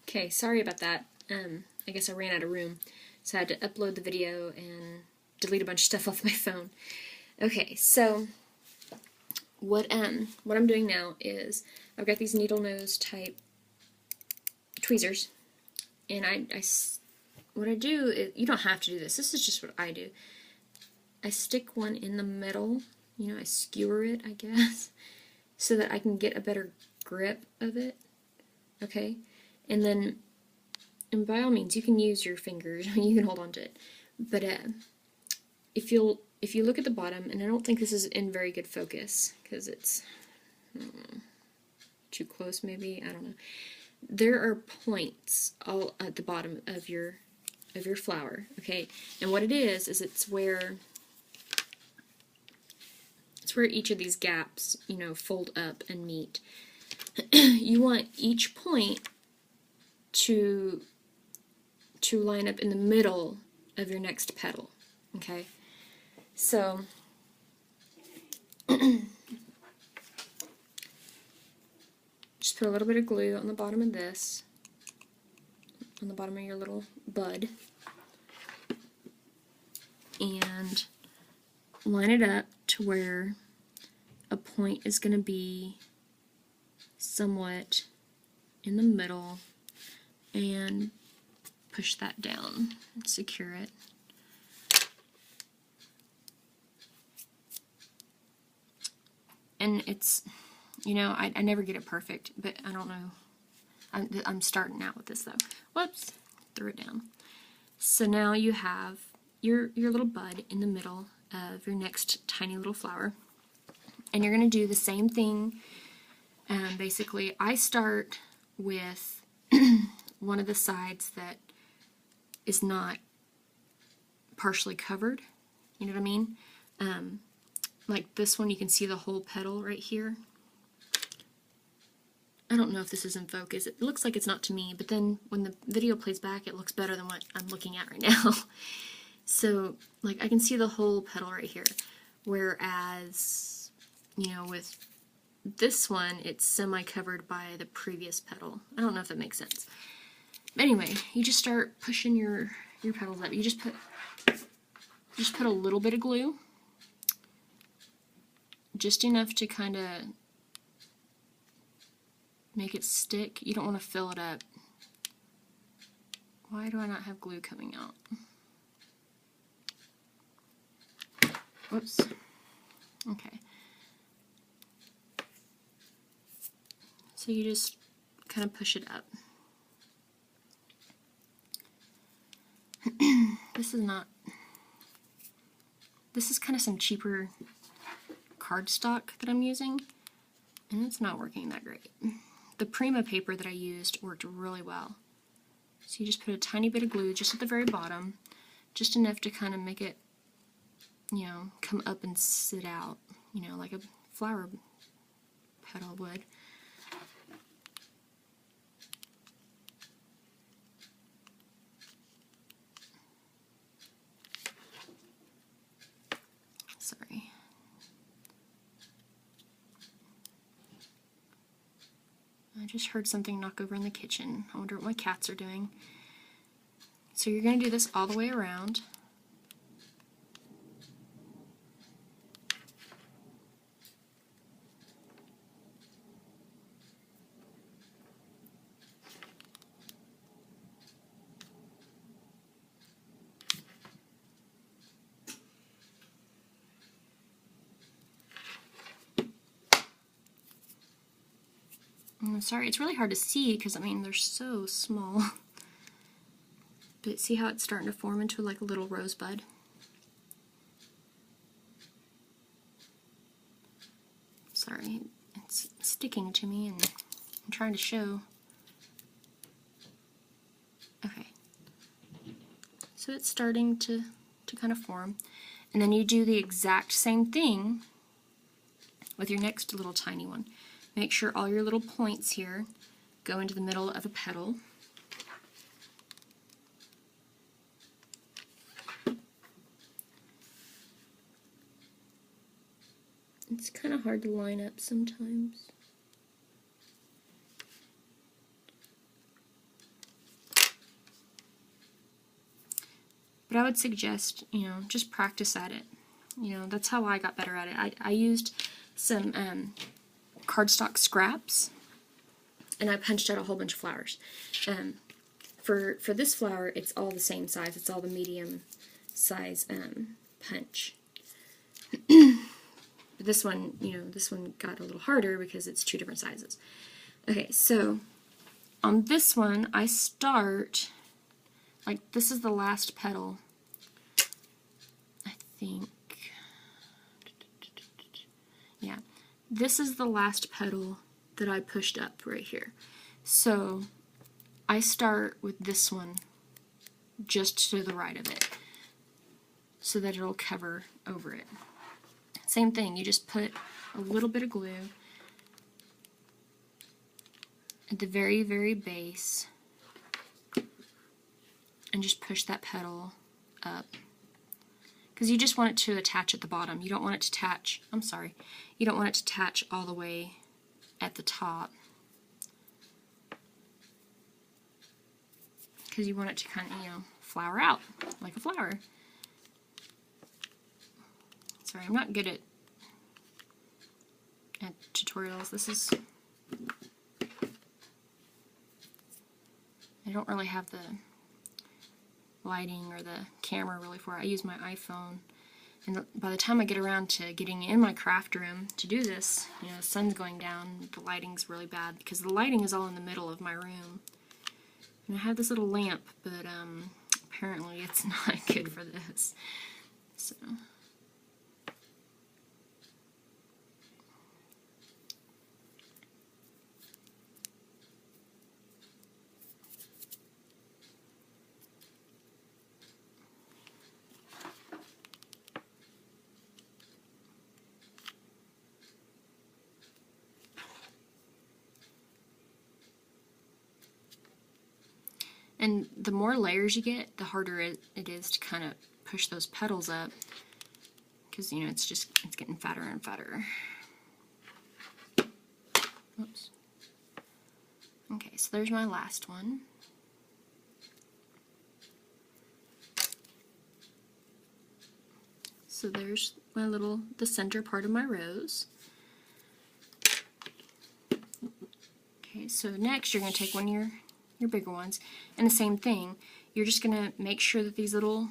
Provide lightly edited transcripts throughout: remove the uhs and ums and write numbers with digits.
Okay, sorry about that. I guess I ran out of room, so I had to upload the video and delete a bunch of stuff off my phone. Okay, so what I'm doing now is I've got these needle nose type tweezers, and what I do is, you don't have to do this. This is just what I do. I stick one in the middle. You know, I skewer it, I guess, so that I can get a better grip of it. Okay, and then. And by all means, you can use your fingers. You can hold on to it. But if you look at the bottom, and I don't think this is in very good focus because it's too close, maybe, I don't know. There are points all at the bottom of your flower. Okay, and what it is it's where each of these gaps, you know, fold up and meet. You want each point to line up in the middle of your next petal, okay? So, just put a little bit of glue on the bottom of this, on the bottom of your little bud, and line it up to where a point is going to be somewhat in the middle, and push that down and secure it. And it's, you know, I never get it perfect, but I don't know. I'm starting out with this though. Whoops, threw it down. So now you have your little bud in the middle of your next tiny little flower. And you're going to do the same thing. Basically, I start with one of the sides that is not partially covered, you know what I mean? Like this one, you can see the whole petal right here. I don't know if this is in focus. It looks like it's not to me, but then when the video plays back, it looks better than what I'm looking at right now. So, like, I can see the whole petal right here, whereas, you know, with this one, it's semi-covered by the previous petal. I don't know if that makes sense. Anyway, you just start pushing your petals up. You just put a little bit of glue, just enough to kind of make it stick. You don't want to fill it up. Why do I not have glue coming out? Whoops. Okay. So you just kind of push it up. This is kind of some cheaper cardstock that I'm using, and it's not working that great. The Prima paper that I used worked really well. So you just put a tiny bit of glue just at the very bottom, just enough to kind of make it, you know, come up and sit out, you know, like a flower petal would. Sorry. I just heard something knock over in the kitchen. I wonder what my cats are doing. So you're going to do this all the way around. I'm sorry, it's really hard to see because, I mean, they're so small. But see how it's starting to form into like a little rosebud? Sorry, it's sticking to me and I'm trying to show. Okay. So it's starting to kind of form. And then you do the exact same thing with your next little tiny one. Make sure all your little points here go into the middle of a petal. It's kind of hard to line up sometimes. but I would suggest, you know, just practice at it. You know, that's how I got better at it. I used some cardstock scraps, and I punched out a whole bunch of flowers. For this flower, it's all the same size. It's all the medium size punch. But this one, you know, this one got a little harder because it's 2 different sizes. Okay, so on this one, I start, like, this is the last petal, I think. Yeah, this is the last petal that I pushed up right here. So I start with this one just to the right of it so that it'll cover over it. Same thing, you just put a little bit of glue at the very, very base and just push that petal up. Because you just want it to attach at the bottom. You don't want it to attach, I'm sorry, you don't want it to attach all the way at the top. Because you want it to kind of, you know, flower out like a flower. Sorry, I'm not good at tutorials. This is, I don't really have the lighting or the camera really for it. I use my iPhone, and by the time I get around to getting in my craft room to do this, you know, the sun's going down, the lighting's really bad because the lighting is all in the middle of my room. And I have this little lamp, but apparently it's not good for this. So and the more layers you get, the harder it is to kind of push those petals up, because, you know, it's getting fatter and fatter. Oops. Okay, so there's my last one. So there's my the center part of my rose. Okay, so next you're going to take one of your bigger ones, and the same thing, you're just going to make sure that these little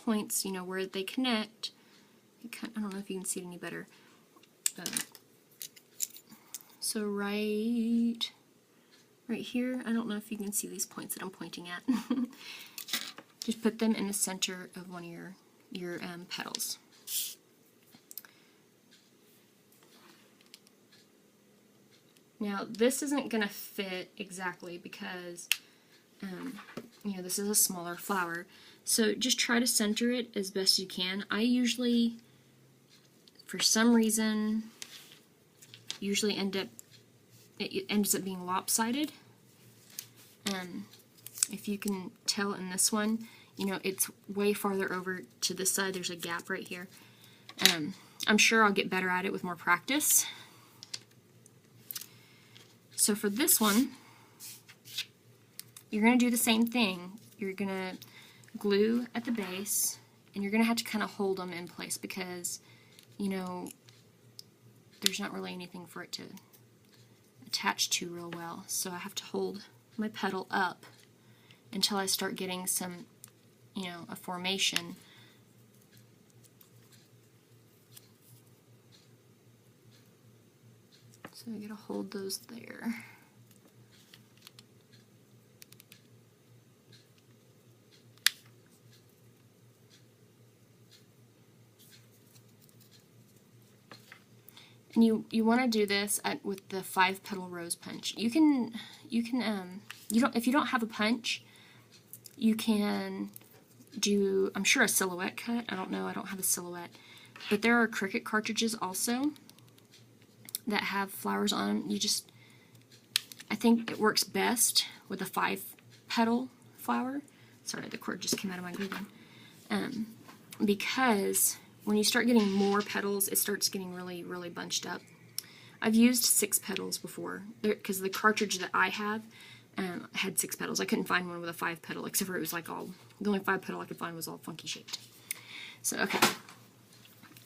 points, you know, where they connect, I don't know if you can see it any better, so right here, I don't know if you can see these points that I'm pointing at. Just put them in the center of one of your petals. Now, this isn't going to fit exactly because, you know, this is a smaller flower. So just try to center it as best you can. I usually, for some reason, it ends up being lopsided. If you can tell in this one, you know, it's way farther over to this side. There's a gap right here. I'm sure I'll get better at it with more practice. So for this one, you're going to do the same thing. You're going to glue at the base, and you're going to have to kind of hold them in place because, you know, there's not really anything for it to attach to real well. So I have to hold my petal up until I start getting some, you know, a formation. So I gotta hold those there. And you want to do this with the 5-petal rose punch. If you don't have a punch, you can do, I'm sure, a silhouette cut. I don't know, I don't have a silhouette. But there are Cricut cartridges also that have flowers on them. I think it works best with a 5-petal flower. Sorry, the cord just came out of my gluing. Because when you start getting more petals, it starts getting really, really bunched up. I've used 6 petals before, because the cartridge that I have, had 6 petals. I couldn't find one with a 5 petal, except for it was like all, the only 5 petal I could find was all funky shaped. So, okay.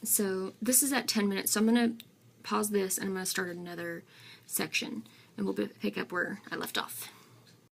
So, this is at 10 minutes, so I'm going to pause this and I'm going to start another section, and we'll pick up where I left off.